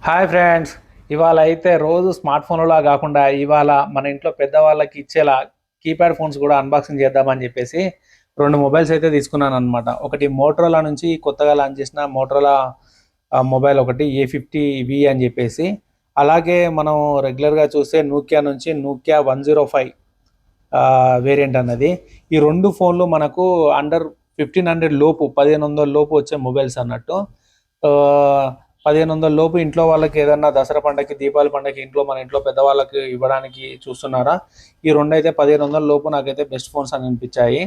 Hi friends. ఇవాళ అయితే రోజు స్మార్ట్ ఫోన్లా కాకుండా ఇవాళ మన ఇంట్లో పెద్దవాళ్ళకి ఇచ్చేలా కీప్యాడ్ ఫోన్స్ కూడా అన్బాక్సింగ్ చేద్దామని చెప్పేసి రెండు మొబైల్స్ అయితే తీసుకున్నాను అనమాట. ఒకటి మోటరోలా నుంచి కొత్తగా లాంచ్ చేసిన మోటరోలా మొబైల్ ఒకటి A50V అని చెప్పేసి, అలాగే మనం రెగ్యులర్గా చూస్తే నోకియా నుంచి నోకియా 105 వేరియంట్ అన్నది. ఈ రెండు ఫోన్లు మనకు అండర్ 1500 లోపు 1500 లోపు వచ్చే మొబైల్స్ అన్నట్టు. 1500 లోపు ఇంట్లో వాళ్ళకి ఏదన్నా దసరా పండగకి, దీపావళి పండగకి మన ఇంట్లో పెద్దవాళ్ళకి ఇవ్వడానికి చూస్తున్నారా? ఈ రెండు అయితే 1500 లోపు నాకైతే బెస్ట్ ఫోన్స్ అని అనిపించాయి.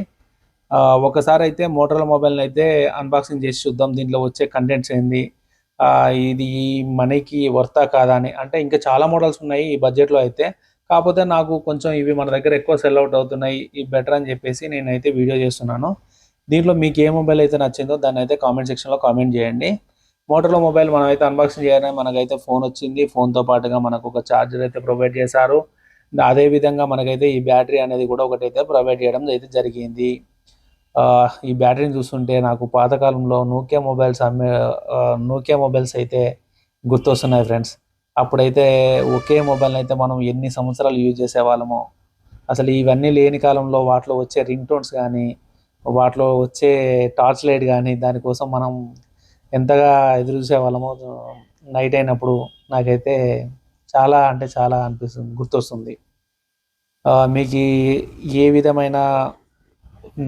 ఒకసారి అయితే మోటరోలా మొబైల్ని అయితే అన్బాక్సింగ్ చేసి చూద్దాం, దీంట్లో వచ్చే కంటెంట్స్ ఏంది, ఇది మనీకి వర్తా కాదా అని. అంటే ఇంకా చాలా మోడల్స్ ఉన్నాయి ఈ బడ్జెట్లో అయితే, కాకపోతే నాకు కొంచెం ఇవి మన దగ్గర ఎక్కువ సెల్ అవుట్ అవుతున్నాయి, ఇవి బెటర్ అని చెప్పేసి నేనైతే వీడియో చేస్తున్నాను. దీంట్లో మీకు ఏ మొబైల్ అయితే నచ్చిందో దాన్ని అయితే కామెంట్ సెక్షన్లో కామెంట్ చేయండి. మోటరోలా మొబైల్ మనం అయితే అన్బాక్సింగ్ చేయగానే మనకైతే ఫోన్ వచ్చింది. ఫోన్తో పాటుగా మనకు ఒక ఛార్జర్ అయితే ప్రొవైడ్ చేశారు. అదేవిధంగా మనకైతే ఈ బ్యాటరీ అనేది కూడా ఒకటైతే ప్రొవైడ్ చేయడం అయితే జరిగింది. ఈ బ్యాటరీని చూస్తుంటే నాకు పాతకాలంలో నోకియా మొబైల్స్ అయితే గుర్తొస్తున్నాయి ఫ్రెండ్స్. అప్పుడైతే ఒకే మొబైల్ని అయితే మనం ఎన్ని సంవత్సరాలు యూజ్ చేసేవాళ్ళమో. అసలు ఇవన్నీ లేని కాలంలో వాటిలో వచ్చే రింగ్ టోన్స్ కానీ, వాటిలో వచ్చే టార్చ్ లైట్ కానీ, దానికోసం మనం ఎంతగా ఎదురు చూసేవాళ్ళమో నైట్ అయినప్పుడు. నాకైతే చాలా అంటే చాలా గుర్తొస్తుంది. మీకు ఏ విధమైన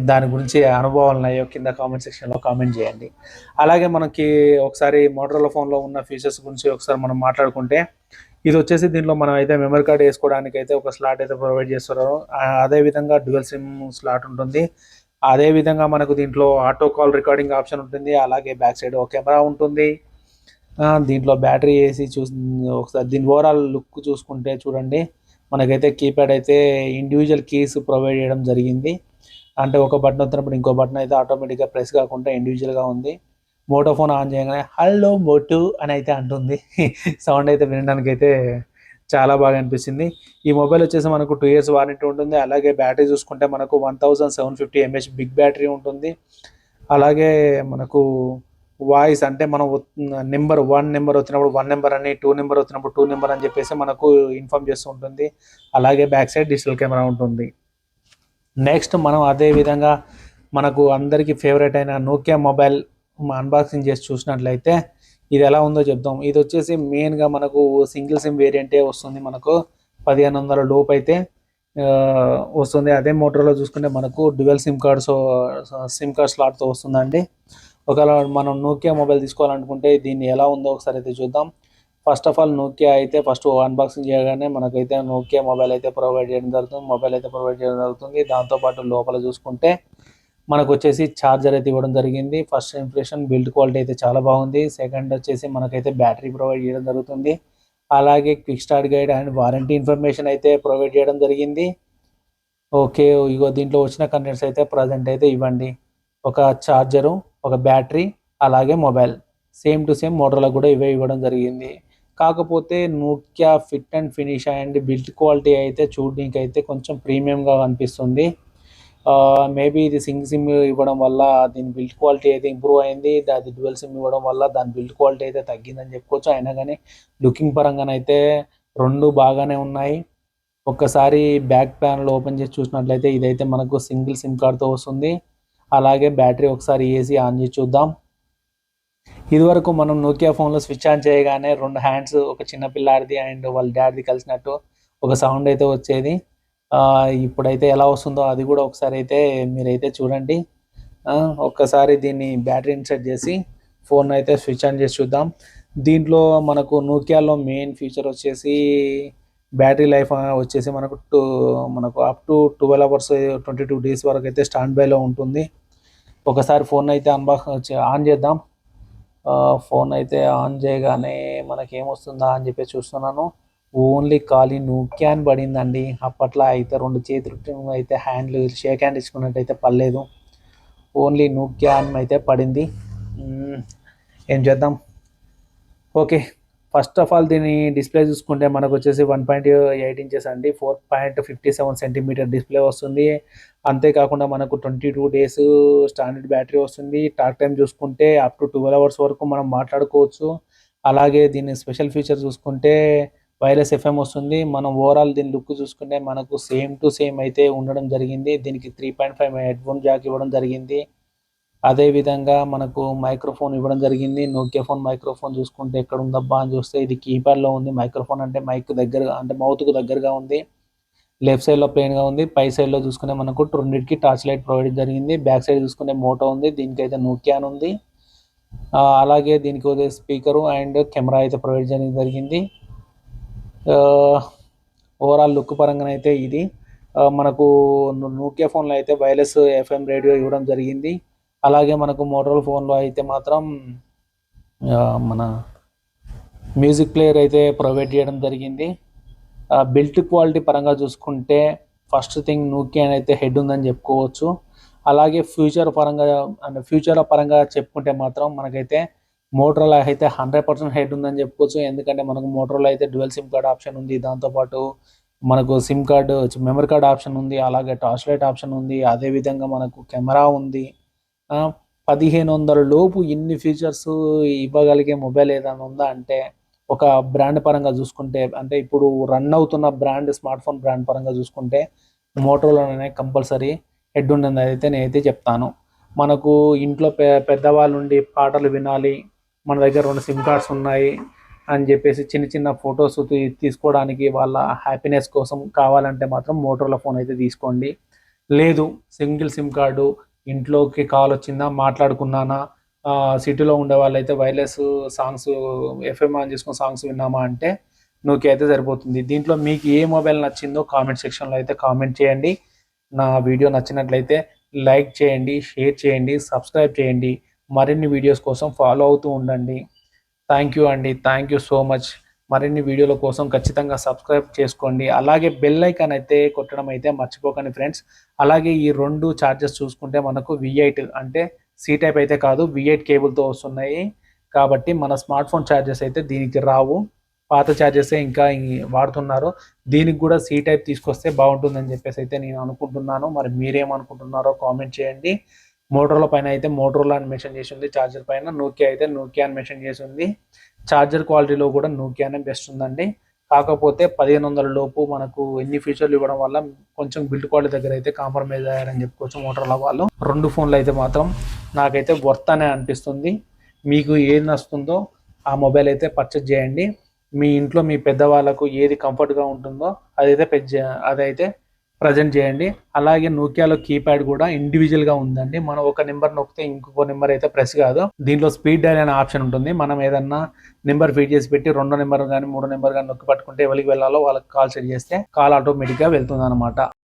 దాని గురించి అనుభవాలు ఉన్నాయో కింద కామెంట్ సెక్షన్లో కామెంట్ చేయండి. అలాగే మనకి ఒకసారి మోటరోలా ఫోన్లో ఉన్న ఫీచర్స్ గురించి ఒకసారి మనం మాట్లాడుకుంటే, ఇది వచ్చేసి దీంట్లో మనం అయితే మెమరీ కార్డ్ వేసుకోవడానికి అయితే ఒక స్లాట్ అయితే ప్రొవైడ్ చేస్తున్నారు. అదేవిధంగా డ్యువల్ సిమ్ స్లాట్ ఉంటుంది. అదేవిధంగా మనకు దీంట్లో ఆటో కాల్ రికార్డింగ్ ఆప్షన్ ఉంటుంది. అలాగే బ్యాక్ సైడ్ ఒక కెమెరా ఉంటుంది. దీంట్లో బ్యాటరీ వేసి ఒకసారి దీని ఓవరాల్ లుక్ చూసుకుంటే చూడండి, మనకైతే కీప్యాడ్ అయితే ఇండివిజువల్ కీస్ ప్రొవైడ్ చేయడం జరిగింది. అంటే ఒక బటన్ వచ్చినప్పుడు ఇంకో బటన్ అయితే ఆటోమేటిక్గా ప్రెస్ కాకుండా ఇండివిజువల్గా ఉంది. మోటో ఫోన్ ఆన్ చేయగానే హలో మోటు అని అయితే అంటుంది. సౌండ్ అయితే వినడానికి అయితే చాలా బాగా అనిపించింది. ఈ మొబైల్ వచ్చేసి మనకు 2 years వారంటీ ఉంటుంది. అలాగే బ్యాటరీ చూసుకుంటే మనకు 1750 mAh బిగ్ బ్యాటరీ ఉంటుంది. అలాగే మనకు వాయిస్ అంటే మనం నెంబర్ 1 నెంబర్ వచ్చినప్పుడు 1 నెంబర్ అని, 2 నెంబర్ వచ్చినప్పుడు 2 నెంబర్ అని చెప్పేసి మనకు ఇన్ఫామ్ చేస్తూ ఉంటుంది. అలాగే బ్యాక్ సైడ్ డిజిటల్ కెమెరా ఉంటుంది. నెక్స్ట్ మనం అదే విధంగా మనకు అందరికీ ఫేవరెట్ అయిన నోకియా మొబైల్ అన్బాక్సింగ్ చేసి చూసినట్లయితే ఇది ఎలా ఉందో చెప్తాం. ఇది వచ్చేసి మెయిన్గా మనకు సింగిల్ సిమ్ వేరియంటే వస్తుంది. మనకు 1500 లోపు అయితే వస్తుంది. అదే మోటరోలో చూసుకుంటే మనకు డ్యువల్ సిమ్ కార్డ్ స్లాట్తో వస్తుందండి. ఒకవేళ మనం నోకియా మొబైల్ తీసుకోవాలనుకుంటే దీన్ని ఎలా ఉందో ఒకసారి అయితే చూద్దాం. ఫస్ట్ ఆఫ్ ఆల్ నోకియా అయితే ఫస్ట్ అన్బాక్సింగ్ చేయగానే మనకైతే నోకియా మొబైల్ అయితే ప్రొవైడ్ చేయడం జరుగుతుంది. దాంతోపాటు లోపల చూసుకుంటే మనకు వచ్చేసి ఛార్జర్ అయితే ఇవ్వడం జరిగింది. ఫస్ట్ ఇంప్రెషన్ బిల్డ్ క్వాలిటీ అయితే చాలా బాగుంది. సెకండ్ వచ్చేసి మనకైతే బ్యాటరీ ప్రొవైడ్ చేయడం జరుగుతుంది. అలాగే quick start guide and warranty information అయితే ప్రొవైడ్ చేయడం జరిగింది. ఓకే, ఇగో దీంట్లో వచ్చిన కంటెంట్స్ అయితే ప్రజెంట్ అయితే ఇవ్వండి. ఒక ఛార్జరు, ఒక బ్యాటరీ, అలాగే mobile. Same to same Motorola కూడా ఇవే ఇవ్వడం జరిగింది. కాకపోతే Nokia fit and finish and build quality అయితే చూడడానికి అయితే కొంచెం ప్రీమియంగా అనిపిస్తుంది. మేబీ ఇది సింగిల్ సిమ్ ఇవ్వడం వల్ల దీని బిల్డ్ క్వాలిటీ అయితే ఇంప్రూవ్ అయింది. అది డ్యువల్ సిమ్ ఇవ్వడం వల్ల దాని బిల్డ్ క్వాలిటీ అయితే తగ్గిందని చెప్పుకోవచ్చు. అయినా కానీ లుకింగ్ పరంగానైతే రెండు బాగానే ఉన్నాయి. ఒక్కసారి బ్యాక్ ప్యానల్ ఓపెన్ చేసి చూసినట్లయితే ఇదైతే మనకు సింగిల్ సిమ్ కార్డ్తో వస్తుంది. అలాగే బ్యాటరీ ఒకసారి ఏసీ ఆన్ చేసి చూద్దాం. ఇదివరకు మనం నోకియా ఫోన్లో స్విచ్ ఆన్ చేయగానే రెండు హ్యాండ్స్, ఒక చిన్న పిల్లాడిది అండ్ వాళ్ళ డాడీది కలిసినట్టు ఒక సౌండ్ అయితే వచ్చేది. ఇప్పుడైతే ఎలా వస్తుందో అది కూడా ఒకసారి అయితే మీరైతే చూడండి. ఒక్కసారి దీన్ని బ్యాటరీ ఇన్సర్ట్ చేసి ఫోన్ అయితే స్విచ్ ఆన్ చేసి చూద్దాం. దీంట్లో మనకు నోకియాలో మెయిన్ ఫీచర్ వచ్చేసి బ్యాటరీ లైఫ్ వచ్చేసి మనకు అప్ టు 12 hours 22 days వరకు అయితే స్టాండ్ బైలో ఉంటుంది. ఒకసారి ఫోన్ అయితే ఆన్ చేద్దాం. ఫోన్ అయితే ఆన్ చేయగానే మనకేమొస్తుందా అని చెప్పి చూస్తున్నాను. ఓన్లీ ఖాళీ నోకియా అని పడిందండి. అప్పట్లో అయితే రెండు చేతులు అయితే షేక్ హ్యాండ్ ఇచ్చుకున్నట్టు అయితే పడలేదు. ఓన్లీ నోకియా అని అయితే పడింది. ఏం చేద్దాం. ఓకే, ఫస్ట్ ఆఫ్ ఆల్ దీని డిస్ప్లే చూసుకుంటే మనకు వచ్చేసి 1.8 inches అండి, 4.57 centimeter డిస్ప్లే వస్తుంది. అంతేకాకుండా మనకు 22 days స్టాండర్డ్ బ్యాటరీ వస్తుంది. టాక్ టైం చూసుకుంటే అప్ టు 12 hours వరకు మనం మాట్లాడుకోవచ్చు. అలాగే దీని స్పెషల్ ఫీచర్ చూసుకుంటే వైర్లెస్ ఎఫ్ఎం వస్తుంది. మనం ఓవరాల్ దీని లుక్ చూసుకుంటే మనకు సేమ్ టు సేమ్ అయితే ఉండడం జరిగింది. దీనికి 3.5 హెడ్ ఫోన్ జాక్ ఇవ్వడం జరిగింది. అదేవిధంగా మనకు మైక్రోఫోన్ ఇవ్వడం జరిగింది. నోకియా ఫోన్ మైక్రోఫోన్ చూసుకుంటే ఎక్కడ ఉందబ్బా అని చూస్తే ఇది కీప్యాడ్లో ఉంది. మైక్రోఫోన్ అంటే మైక్ దగ్గరగా అంటే మౌత్కు దగ్గరగా ఉంది. లెఫ్ట్ సైడ్లో ప్లెయిన్గా ఉంది. పై సైడ్లో చూసుకుంటే మనకు రెండింటికి టార్చ్ లైట్ ప్రొవైడ్ జరిగింది. బ్యాక్ సైడ్ చూసుకుంటే మోటో ఉంది. దీనికైతే నోకియా అని ఉంది. అలాగే దీనికి వచ్చే స్పీకరు అండ్ కెమెరా అయితే ప్రొవైడ్ చేయడం జరిగింది. ఓవరాల్ లుక్ పరంగా అయితే ఇది మనకు నోకియా ఫోన్లో అయితే వైర్లెస్ ఎఫ్ఎం రేడియో ఇవ్వడం జరిగింది. అలాగే మనకు మోటరోలా ఫోన్లో అయితే మాత్రం మన మ్యూజిక్ ప్లేయర్ అయితే ప్రొవైడ్ చేయడం జరిగింది. బిల్ట్ క్వాలిటీ పరంగా చూసుకుంటే ఫస్ట్ థింగ్ నోకియా అయితే హెడ్ ఉందని చెప్పుకోవచ్చు. అలాగే ఫ్యూచర్ పరంగా చెప్పుకుంటే మాత్రం మనకైతే మోటరోలా అయితే 100% హెడ్ ఉందని చెప్పుకోవచ్చు. ఎందుకంటే మనకు మోటరోలా అయితే డ్యూయల్ సిమ్ కార్డ్ ఆప్షన్ ఉంది. దాంతోపాటు మనకు మెమరీ కార్డ్ ఆప్షన్ ఉంది. అలాగే టార్చ్ లైట్ ఆప్షన్ ఉంది. అదేవిధంగా మనకు కెమెరా ఉంది. 1500 లోపు ఇన్ని ఫీచర్స్ ఇవ్వగలిగే మొబైల్ ఏదైనా ఉందా అంటే ఒక బ్రాండ్ పరంగా చూసుకుంటే అంటే ఇప్పుడు రన్ అవుతున్న స్మార్ట్ ఫోన్ బ్రాండ్ పరంగా చూసుకుంటే మోటరోలానే కంపల్సరీ హెడ్ ఉండేది అయితే నేనైతే చెప్తాను. మనకు ఇంట్లో పెద్దవాళ్ళు ఉండి పాటలు వినాలి, మన దగ్గర 2 సిమ్ కార్డ్స్ ఉన్నాయి అని చెప్పేసి చిన్న చిన్న ఫొటోస్ తీసుకోవడానికి వాళ్ళ హ్యాపీనెస్ కోసం కావాలంటే మాత్రం మోటరోలా ఫోన్ అయితే తీసుకోండి. లేదు సింగిల్ సిమ్ కార్డు ఇంట్లోకి కాల్ వచ్చిందా మాట్లాడుకున్నానా, సిటీలో ఉండే వాళ్ళైతే వైర్లెస్ సాంగ్స్ ఎఫ్ఎం ఆన్ చేసుకుని సాంగ్స్ విన్నామా అంటే నోకియా అయితే సరిపోతుంది. దీంట్లో మీకు ఏ మొబైల్ నచ్చిందో కామెంట్ సెక్షన్లో అయితే కామెంట్ చేయండి. నా వీడియో నచ్చినట్లయితే లైక్ చేయండి, షేర్ చేయండి, సబ్స్క్రైబ్ చేయండి. మరిన్ని వీడియోస్ కోసం ఫాలో అవుతూ ఉండండి. థ్యాంక్ యూ అండి. Thank you so much. మరిన్ని వీడియోల కోసం ఖచ్చితంగా సబ్స్క్రైబ్ చేసుకోండి. అలాగే బెల్ ఐకాన్ అయితే కొట్టడం అయితే మర్చిపోకండి ఫ్రెండ్స్. అలాగే ఈ 2 ఛార్జర్స్ చూసుకుంటే మనకు V8 అంటే C టైప్ అయితే కాదు, V8 కేబుల్తో వస్తున్నాయి. కాబట్టి మన స్మార్ట్ ఫోన్ ఛార్జర్స్ అయితే దీనికి రావు. పాత ఛార్జర్సే ఇంకా వాడుతున్నారు. దీనికి కూడా C టైప్ తీసుకొస్తే బాగుంటుందని చెప్పేసి అయితే నేను అనుకుంటున్నాను. మరి మీరేమనుకుంటున్నారో కామెంట్ చేయండి. మోటరోలా పైన అయితే మోటరోలా అని మెన్షన్ చేసి ఉంది. ఛార్జర్ పైన నోకియా అయితే నోకియా అని మెన్షన్ చేసి ఉంది. ఛార్జర్ క్వాలిటీలో కూడా నోకియానే బెస్ట్ ఉందండి. కాకపోతే 1500 లోపు మనకు ఎన్ని ఫీచర్లు ఇవ్వడం వల్ల కొంచెం బిల్డ్ క్వాలిటీ దగ్గర అయితే కాంప్రమైజ్ అయ్యారని చెప్పుకోవచ్చు మోటరోలా వాళ్ళు. 2 ఫోన్లు అయితే మాత్రం నాకైతే వర్త్ అనే అనిపిస్తుంది. మీకు ఏది నచ్చుతుందో ఆ మొబైల్ అయితే పర్చేజ్ చేయండి. మీ ఇంట్లో మీ పెద్దవాళ్ళకు ఏది కంఫర్ట్గా ఉంటుందో అదైతే ప్రజెంట్ చేయండి. అలాగే నోకియాలో కీప్యాడ్ కూడా ఇండివిజువల్గా ఉందండి. మనం ఒక నెంబర్ నొక్కితే ఇంకొక నెంబర్ అయితే ప్రెస్ కాదు. దీంట్లో స్పీడ్ డయల్ అనే ఆప్షన్ ఉంటుంది. మనం ఏదన్నా నెంబర్ ఫీడ్ చేసి పెట్టి 2 నెంబర్ కానీ 3 నెంబర్ కానీ నొక్కి పట్టుకుంటే ఎవరికి వెళ్ళాలో వాళ్ళకి కాల్ సెట్ చేస్తే కాల్ ఆటోమేటిక్గా వెళ్తుంది అనమాట.